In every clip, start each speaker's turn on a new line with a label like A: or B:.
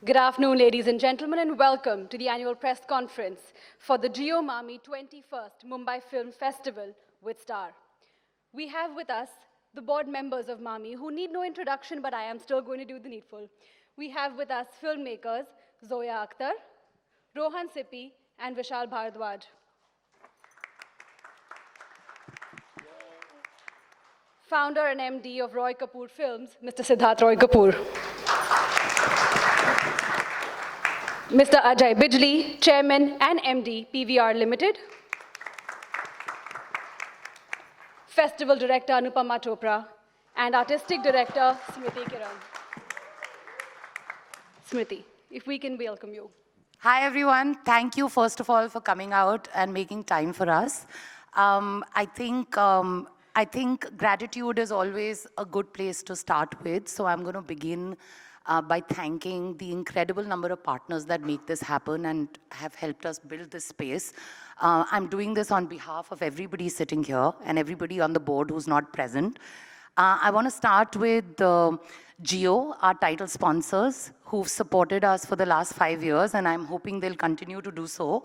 A: Good afternoon, ladies and gentlemen, and welcome to the annual press conference for the Jio Mami 21st Mumbai Film Festival with Star. We have with us the board members of Mami, who need no introduction, but I am still going to do the needful. We have with us filmmakers Zoya Akhtar, Rohan Sippy, and Vishal Bhardwaj. Founder and MD of Roy Kapoor Films, Mr. Siddharth Roy Kapoor. Mr. Ajay Bijli, Chairman and MD, PVR Limited. Festival Director Anupama Chopra and Artistic Director Smriti Kiran. Smriti, if we can welcome you.
B: Hi everyone, thank you first of all for coming out and making time for us. I think gratitude is always a good place to start with, so I'm going to begin by thanking the incredible number of partners that make this happen and have helped us build this space. I'm doing this on behalf of everybody sitting here and everybody on the board who's not present. I want to start with Jio, our title sponsors, who've supported us for the last 5 years, and I'm hoping they'll continue to do so.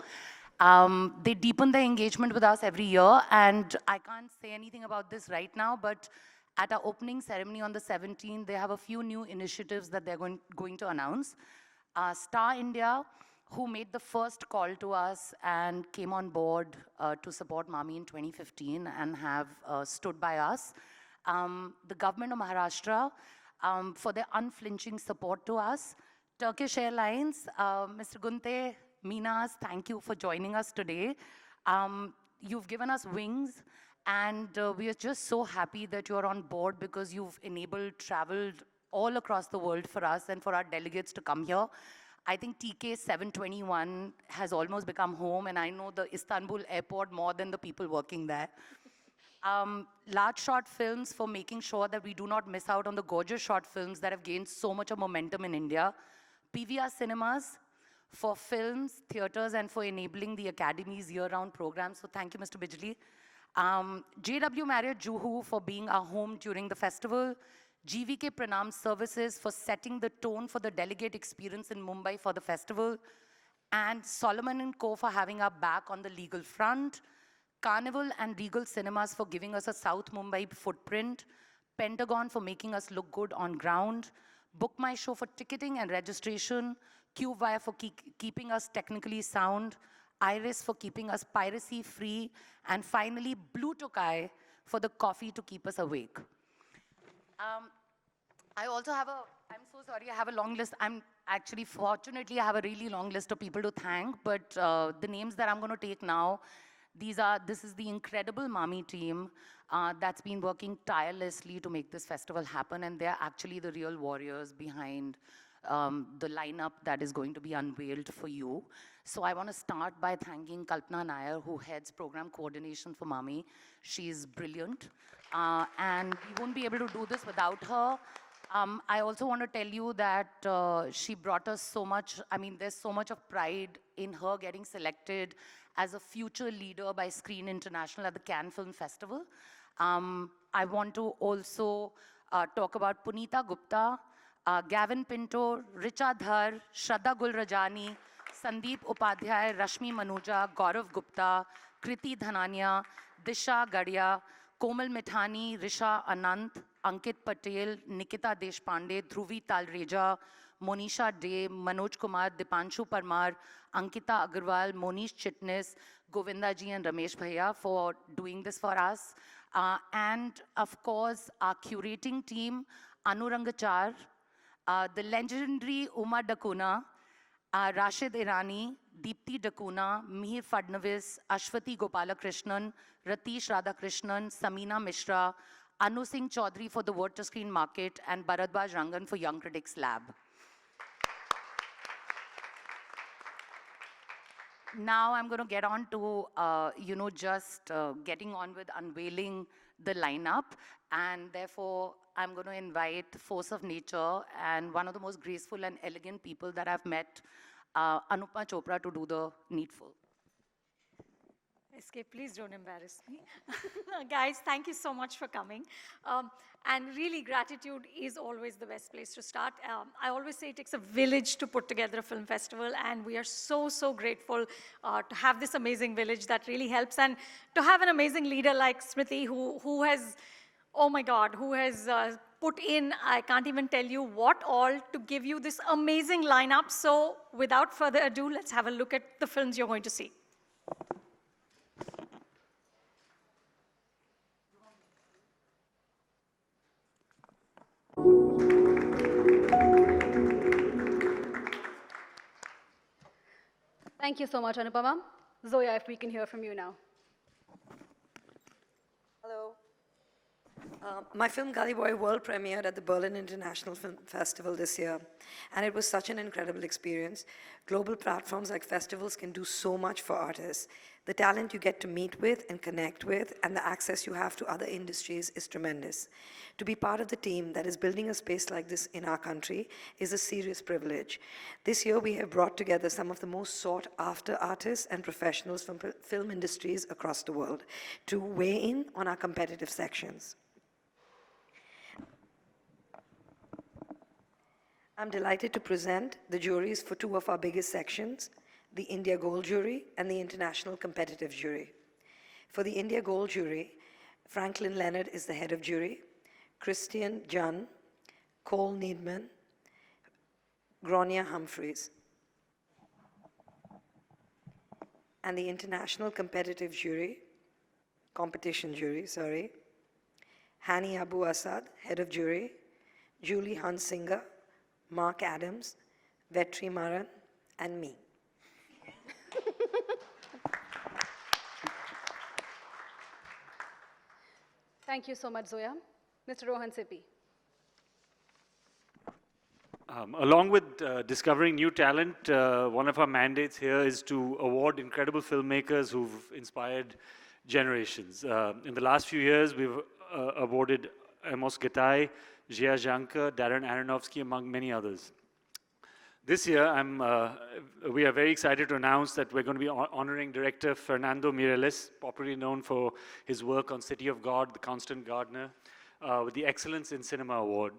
B: They deepen their engagement with us every year, and I can't say anything about this right now, but at our opening ceremony on the 17th, they have a few new initiatives that they're going to announce. Star India, who made the first call to us and came on board to support Mami in 2015 and have stood by us. The government of Maharashtra, for their unflinching support to us. Turkish Airlines, Mr. Gunte, Minas, thank you for joining us today. You've given us wings, and we are just so happy that you're on board because you've enabled travel all across the world for us and for our delegates to come here. I think TK 721 has almost become home, and I know the Istanbul airport more than the people working there. Large short films for making sure that we do not miss out on the gorgeous short films that have gained so much of momentum in India. PVR Cinemas for films, theaters, and for enabling the Academy's year-round programs. So thank you, Mr. Bijli. JW Marriott Juhu for being our home during the festival. GVK Pranam Services for setting the tone for the delegate experience in Mumbai for the festival. And Solomon & Co. for having our back on the legal front. Carnival and Regal Cinemas for giving us a South Mumbai footprint. Pentagon for making us look good on ground. Book My Show for ticketing and registration. CubeWire for keeping us technically sound. Iris for keeping us piracy-free. And finally, Blue Tokai for the coffee to keep us awake. I also have I'm so sorry, I have a long list. Fortunately, I have a really long list of people to thank, but the names that I'm going to take now, this is the incredible Mami team that's been working tirelessly to make this festival happen, and they're actually the real warriors behind the lineup that is going to be unveiled for you. So I want to start by thanking Kalpana Nair, who heads program coordination for Mami. She's brilliant, and we won't be able to do this without her. I also want to tell you that she brought us so much. I mean, there's so much of pride in her getting selected as a future leader by Screen International at the Cannes Film Festival. I want to also talk about Punita Gupta, Gavin Pinto, Richa Dhar, Shraddha Gulrajani, Sandeep Upadhyay, Rashmi Manuja, Gaurav Gupta, Kriti Dhanania, Disha Gadia, Komal Mithani, Risha Anant, Ankit Patel, Nikita Deshpande, Dhruvi Talreja, Monisha Dey, Manoj Kumar, Dipanshu Parmar, Ankita Agarwal, Monish Chitnis, Govinda ji and Ramesh Bhaiya for doing this for us. And of course, our curating team, Anurangachar, the legendary Uma Dakuna, Rashid Irani, Deepthi Dakuna, Mihir Fadnavis, Ashwati Gopalakrishnan, Ratish Radhakrishnan, Samina Mishra, Anu Singh Chaudhary for the Word to Screen Market, and Bharadwaj Rangan for Young Critics Lab. Now I'm going to get on to, getting on with unveiling the lineup. And therefore, I'm going to invite Force of Nature and one of the most graceful and elegant people that I've met, Anupama Chopra, to do the needful.
C: SK, please don't embarrass me. Guys, thank you so much for coming. And really, gratitude is always the best place to start. I always say it takes a village to put together a film festival, and we are so, so grateful to have this amazing village that really helps, and to have an amazing leader like Smriti, who has, oh my God, who has put in, I can't even tell you what all, to give you this amazing lineup. So without further ado, let's have a look at the films you're going to see.
A: Thank you so much, Anupama. Zoya, if we can hear from you now.
D: Hello. My film Gully Boy world premiered at the Berlin International Film Festival this year, and it was such an incredible experience. Global platforms like festivals can do so much for artists. The talent you get to meet with and connect with, and the access you have to other industries is tremendous. To be part of the team that is building a space like this in our country is a serious privilege. This year we have brought together some of the most sought after artists and professionals from film industries across the world to weigh in on our competitive sections. I'm delighted to present the juries for two of our biggest sections, the India Gold Jury and the International Competitive Jury. For the India Gold Jury, Franklin Leonard is the head of jury, Christian Jun, Cole Needman, Gronia Humphreys. And the International Competitive Jury, Competition Jury, Hani Abu Asad, head of jury, Julie Hunsinger, Mark Adams, Vetri Maran, and me.
A: Thank you so much, Zoya. Mr. Rohan Sippy.
E: Along with discovering new talent, one of our mandates here is to award incredible filmmakers who've inspired generations. In the last few years, we've awarded Amos Gatai, Jia Janka, Darren Aronofsky, among many others. This year, we are very excited to announce that we're going to be honoring director Fernando Mireles, popularly known for his work on City of God, The Constant Gardener, with the Excellence in Cinema Award.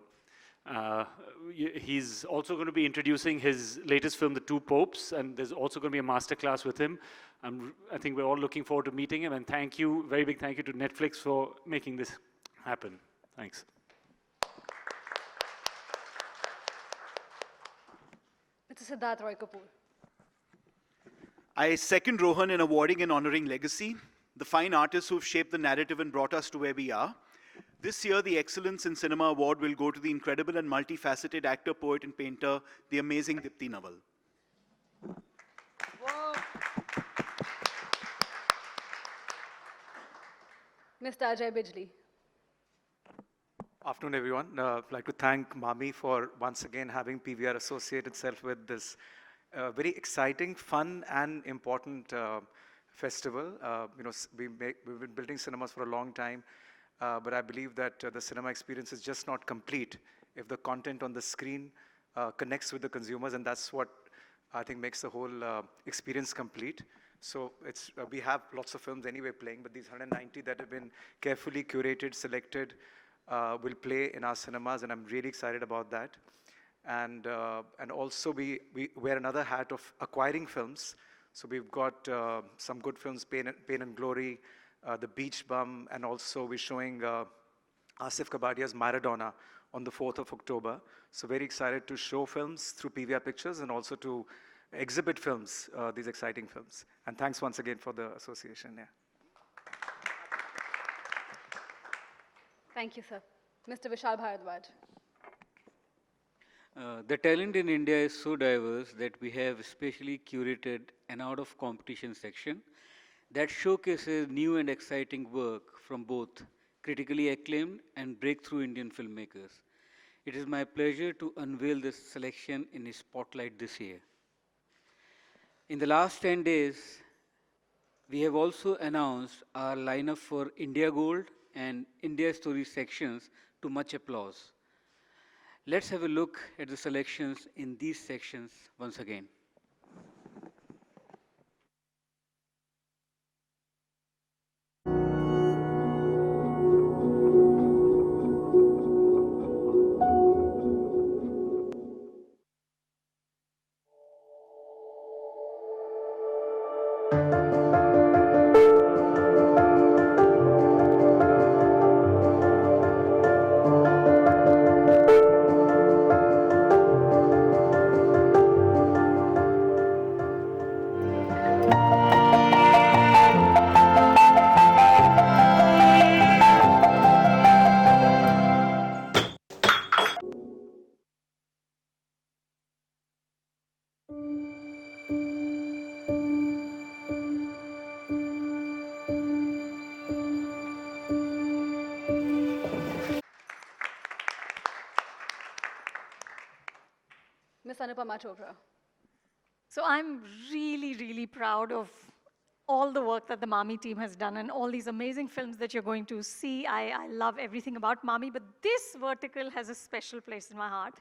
E: He's also going to be introducing his latest film, The Two Popes, and there's also going to be a masterclass with him. I think we're all looking forward to meeting him, and thank you, very big thank you to Netflix for making this happen. Thanks.
A: Mr. Siddharth Roy Kapoor.
F: I second Rohan in awarding and honoring legacy, the fine artists who've shaped the narrative and brought us to where we are. This year, the Excellence in Cinema Award will go to the incredible and multifaceted actor, poet, and painter, the amazing Dipti Naval.
A: Mr. Ajay Bijli.
G: Afternoon, everyone. I'd like to thank Mami for once again having PVR associate itself with this very exciting, fun, and important festival. We've been building cinemas for a long time, but I believe that the cinema experience is just not complete if the content on the screen connects with the consumers, and that's what I think makes the whole experience complete. So we have lots of films anyway playing, but these 190 that have been carefully curated, selected, will play in our cinemas, and I'm really excited about that. And also we wear another hat of acquiring films. So we've got some good films, Pain and Glory, The Beach Bum, and also we're showing Asif Kabadia's Maradona on the 4th of October. So very excited to show films through PVR Pictures and also to exhibit films, these exciting films. And thanks once again for the association. Yeah.
A: Thank you, sir. Mr. Vishal Bharadwaj.
H: The talent in India is so diverse that we have specially curated an out-of-competition section that showcases new and exciting work from both critically acclaimed and breakthrough Indian filmmakers. It is my pleasure to unveil this selection in a spotlight this year. In the last 10 days, we have also announced our lineup for India Gold and India Story sections to much applause. Let's have a look at the selections in these sections once again.
A: Anupama Chopra.
C: So I'm really, really proud of all the work that the Mami team has done and all these amazing films that you're going to see. I love everything about Mami, but this vertical has a special place in my heart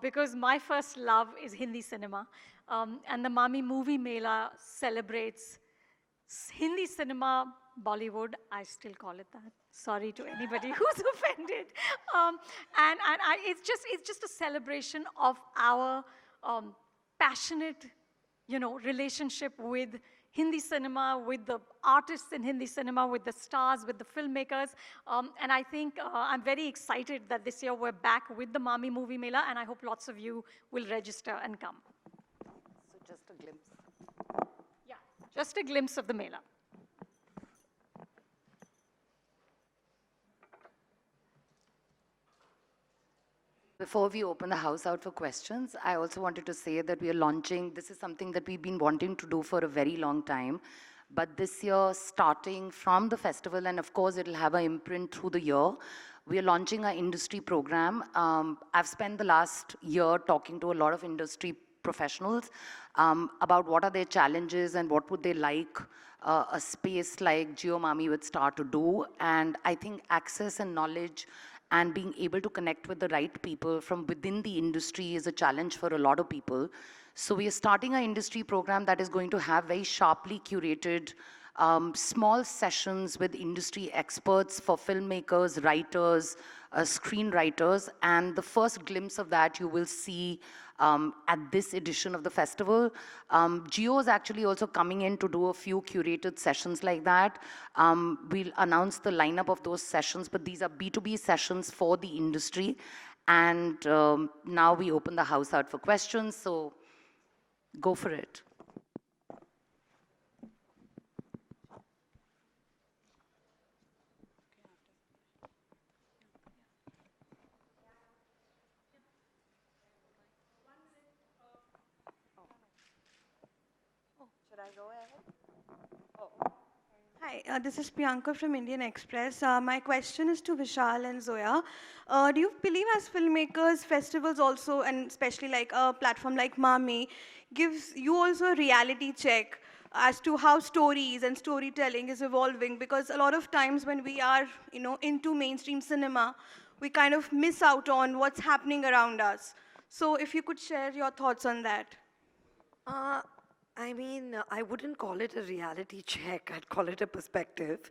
C: because my first love is Hindi cinema. And the Mami Movie Mela celebrates Hindi cinema, Bollywood, I still call it that. Sorry to anybody who's offended. It's just a celebration of our passionate, relationship with Hindi cinema, with the artists in Hindi cinema, with the stars, with the filmmakers. And I think I'm very excited that this year we're back with the Mami Movie Mela, and I hope lots of you will register and come.
B: So just a glimpse.
C: Yeah, just a glimpse of the Mela.
B: Before we open the house out for questions, I also wanted to say that we are launching, this is something that we've been wanting to do for a very long time. But this year, starting from the festival, and of course it'll have an imprint through the year, we are launching our industry program. I've spent the last year talking to a lot of industry professionals about what are their challenges and what would they like a space like Jio Mami with Star to do. And I think access and knowledge and being able to connect with the right people from within the industry is a challenge for a lot of people. So we are starting an industry program that is going to have very sharply curated small sessions with industry experts for filmmakers, writers, screenwriters, and the first glimpse of that you will see at this edition of the festival. Jio is actually also coming in to do a few curated sessions like that. We'll announce the lineup of those sessions, but these are B2B sessions for the industry. And now we open the house out for questions, so go for it.
I: Hi, this is Priyanka from Indian Express. My question is to Vishal and Zoya. Do you believe as filmmakers, festivals also, and especially like a platform like Mami, gives you also a reality check as to how stories and storytelling is evolving? Because a lot of times when we are, into mainstream cinema, we kind of miss out on what's happening around us. So if you could share your thoughts on that.
D: I mean, I wouldn't call it a reality check. I'd call it a perspective.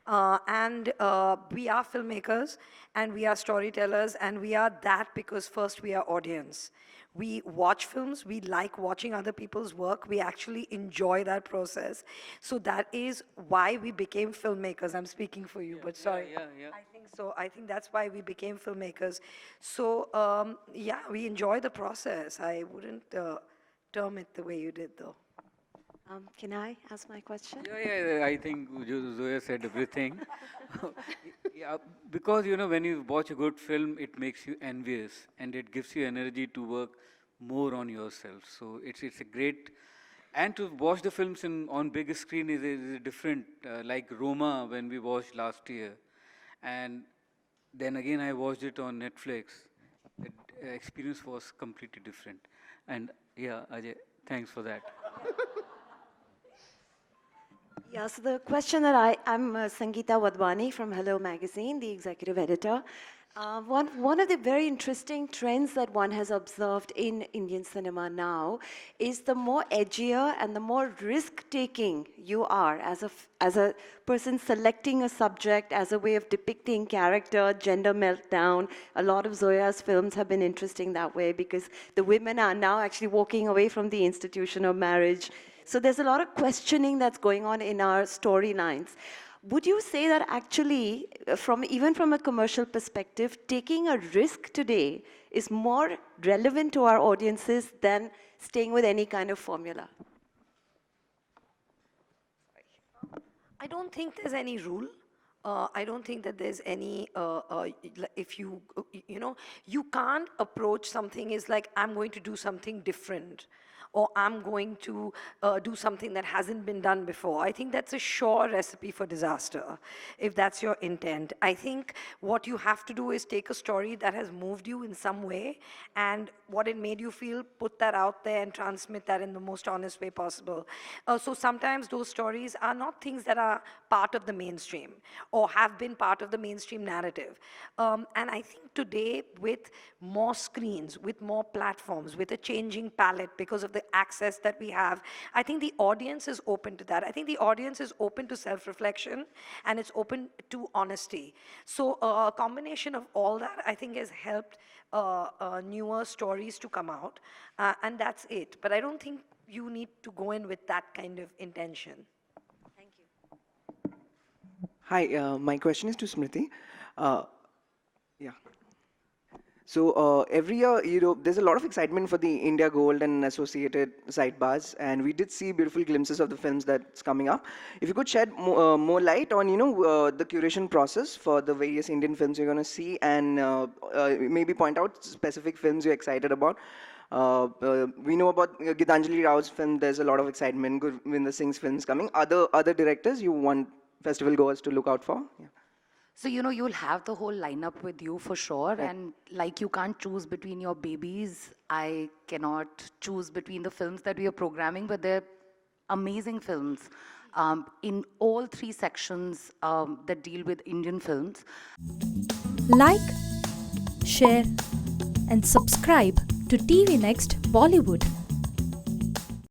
D: We are filmmakers, and we are storytellers, and we are that because first we are audience. We watch films, we like watching other people's work, we actually enjoy that process. So that is why we became filmmakers. I'm speaking for you, but sorry.
H: Yeah.
D: I think so. I think that's why we became filmmakers. So, yeah, we enjoy the process. I wouldn't term it the way you did, though.
J: Can I ask my question?
H: Yeah, I think Zoya said everything. Yeah, because when you watch a good film, it makes you envious and it gives you energy to work more on yourself. So it's a great, and to watch the films on big screen is different. Like Roma when we watched last year, and then again I watched it on Netflix. The experience was completely different. And yeah, Ajay, thanks for that.
J: Yeah, so the question that I'm Sangeeta Wadhwani from Hello Magazine, the executive editor. One of the very interesting trends that one has observed in Indian cinema now is the more edgier and the more risk-taking you are as a person selecting a subject as a way of depicting character, gender meltdown. A lot of Zoya's films have been interesting that way because the women are now actually walking away from the institution of marriage. So there's a lot of questioning that's going on in our storylines. Would you say that actually, even from a commercial perspective, taking a risk today is more relevant to our audiences than staying with any kind of formula?
D: I don't think there's any rule. I don't think that there's any, if you can't approach something as like, I'm going to do something different. or I'm going to do something that hasn't been done before. I think that's a sure recipe for disaster, if that's your intent. I think what you have to do is take a story that has moved you in some way, and what it made you feel, put that out there and transmit that in the most honest way possible. So sometimes those stories are not things that are part of the mainstream or have been part of the mainstream narrative. And I think today, with more screens, with more platforms, with a changing palette because of the access that we have, I think the audience is open to that. I think the audience is open to self-reflection, and it's open to honesty. So a combination of all that, I think, has helped newer stories to come out, and that's it. But I don't think you need to go in with that kind of intention.
J: Thank you.
K: Hi, my question is to Smriti. Yeah. So every year, there's a lot of excitement for the India Gold and associated sidebars, and we did see beautiful glimpses of the films that's coming up. If you could shed more light on, the curation process for the various Indian films you're going to see, and maybe point out specific films you're excited about. We know about Gitanjali Rao's film. There's a lot of excitement. Gurvinder Singh's films coming. Other directors you want festival goers to look out for? Yeah.
B: So, you'll have the whole lineup with you for sure. And like you can't choose between your babies, I cannot choose between the films that we are programming, but they're amazing films in all three sections that deal with Indian films.
L: Like, share, and subscribe to TV Next Bollywood.